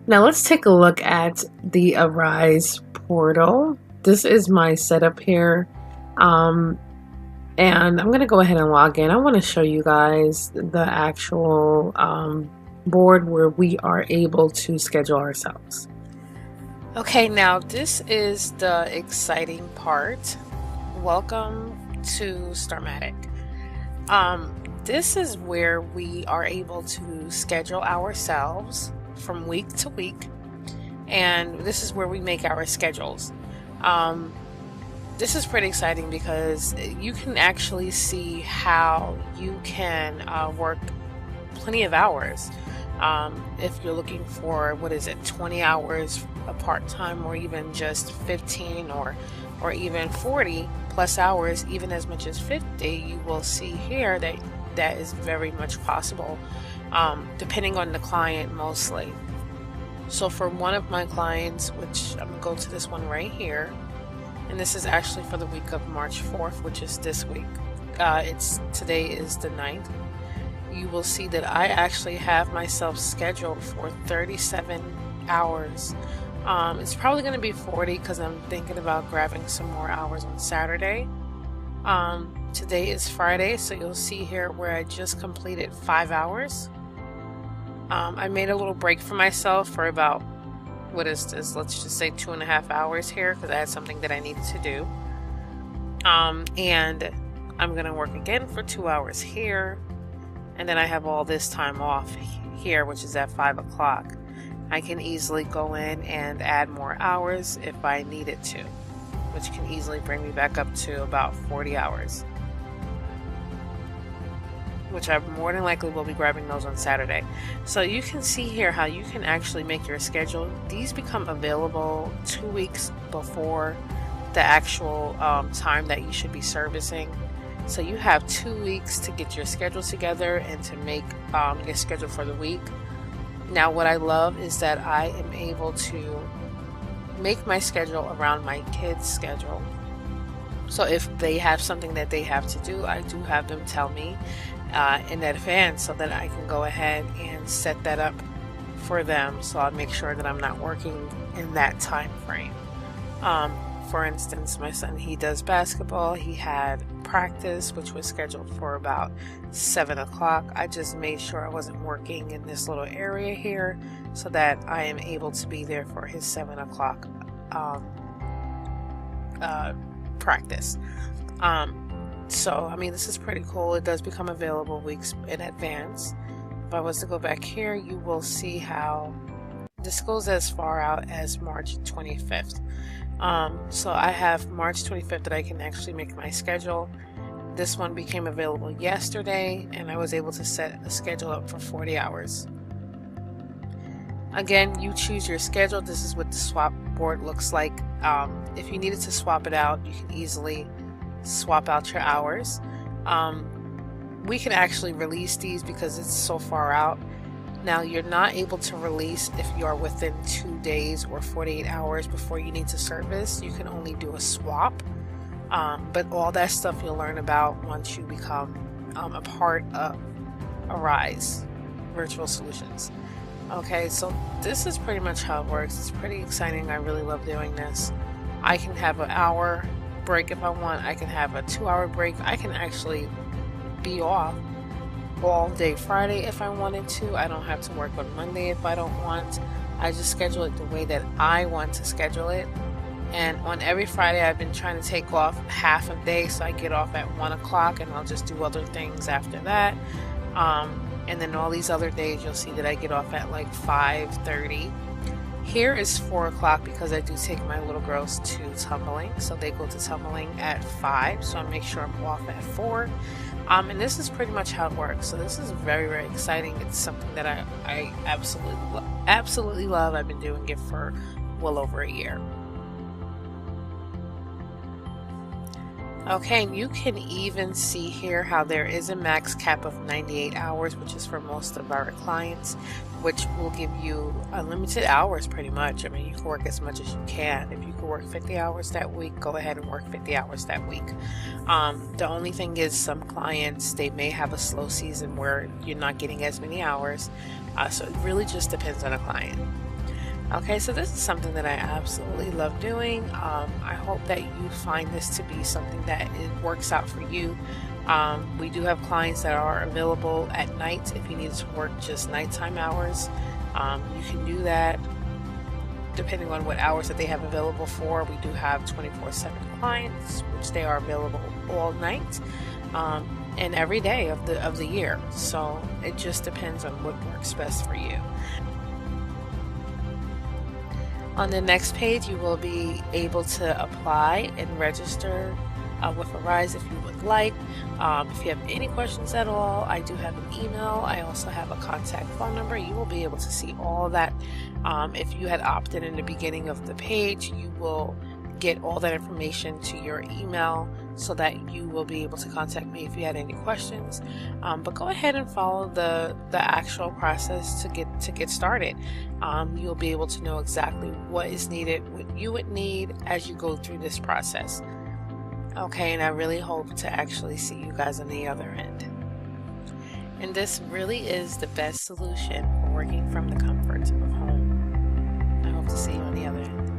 Now let's take a look at the Arise portal. This is my setup here. And I'm going to go ahead and log in. I want to show you guys the actual board where we are able to schedule ourselves. Okay, now this is the exciting part. Welcome to Starmatic. This is where we are able to schedule ourselves from week to week, and this is where we make our schedules. This is pretty exciting because you can actually see how you can work plenty of hours. If you're looking for, 20 hours a part-time, or even just 15 or even 40 plus hours, even as much as 50, you will see here that is very much possible, depending on the client mostly. So for one of my clients, which I'm going to go to this one right here, and this is actually for the week of March 4th, which is this week. Today is the 9th. You will see that I actually have myself scheduled for 37 hours. It's probably going to be 40 because I'm thinking about grabbing some more hours on Saturday. Today is Friday, so you'll see here where I just completed 5 hours. I made a little break for myself for about, let's just say 2.5 hours here, because I had something that I needed to do. And I'm going to work again for 2 hours here. And then I have all this time off here, which is at 5 o'clock. I can easily go in and add more hours if I needed to, which can easily bring me back up to about 40 hours, which I more than likely will be grabbing those on Saturday. So you can see here how you can actually make your schedule. These become available 2 weeks before the actual time that you should be servicing. So you have 2 weeks to get your schedule together and to make your schedule for the week. Now what I love is that I am able to make my schedule around my kids' schedule. So if they have something that they have to do, I do have them tell me in advance so that I can go ahead and set that up for them. So I'll make sure that I'm not working in that time frame. For instance, my son, he does basketball. He had practice, which was scheduled for about 7 o'clock. I just made sure I wasn't working in this little area here so that I am able to be there for his 7 o'clock practice. So, I mean, this is pretty cool. It does become available weeks in advance. If I was to go back here, you will see how this goes as far out as March 25th. So I have March 25th that I can actually make my schedule. This one became available yesterday, and I was able to set a schedule up for 40 hours. Again, you choose your schedule. This is what the swap board looks like. If you needed to swap it out, you can easily swap out your hours. We can actually release these because it's so far out. Now, you're not able to release if you are within 2 days or 48 hours before you need to service. You can only do a swap. But all that stuff you'll learn about once you become a part of Arise Virtual Solutions. Okay, so this is pretty much how it works. It's pretty exciting. I really love doing this. I can have an hour break if I want. I can have a 2-hour break. I can actually be off all day Friday if I wanted to. I don't have to work on Monday if I don't want. I just schedule it the way that I want to schedule it. And on every Friday I've been trying to take off half a day, so I get off at 1 o'clock and I'll just do other things after that. And then all these other days you'll see that I get off at like 5:30. Here is 4 o'clock because I do take my little girls to tumbling, so they go to tumbling at 5, so I make sure I'm off at 4. And this is pretty much how it works. So this is very, very exciting. It's something that I absolutely love. I've been doing it for well over a year. Okay, and you can even see here how there is a max cap of 98 hours, which is for most of our clients, which will give you unlimited hours pretty much. I mean, you can work as much as you can. If you can work 50 hours that week, go ahead and work 50 hours that week. The only thing is some clients, they may have a slow season where you're not getting as many hours. So it really just depends on a client. Okay, so this is something that I absolutely love doing. I hope that you find this to be something that it works out for you. We do have clients that are available at night if you need to work just nighttime hours. You can do that depending on what hours that they have available for. We do have 24/7 clients, which they are available all night and every day of the year. So it just depends on what works best for you. On the next page, you will be able to apply and register with Arise if you would like. If you have any questions at all, I do have an email. I also have a contact phone number. You will be able to see all that. If you had opted in the beginning of the page, you will get all that information to your email so that you will be able to contact me if you had any questions. But go ahead and follow the actual process to get started. You'll be able to know exactly what is needed, what you would need as you go through this process. Okay, and I really hope to actually see you guys on the other end. And this really is the best solution for working from the comfort of home. I hope to see you on the other end.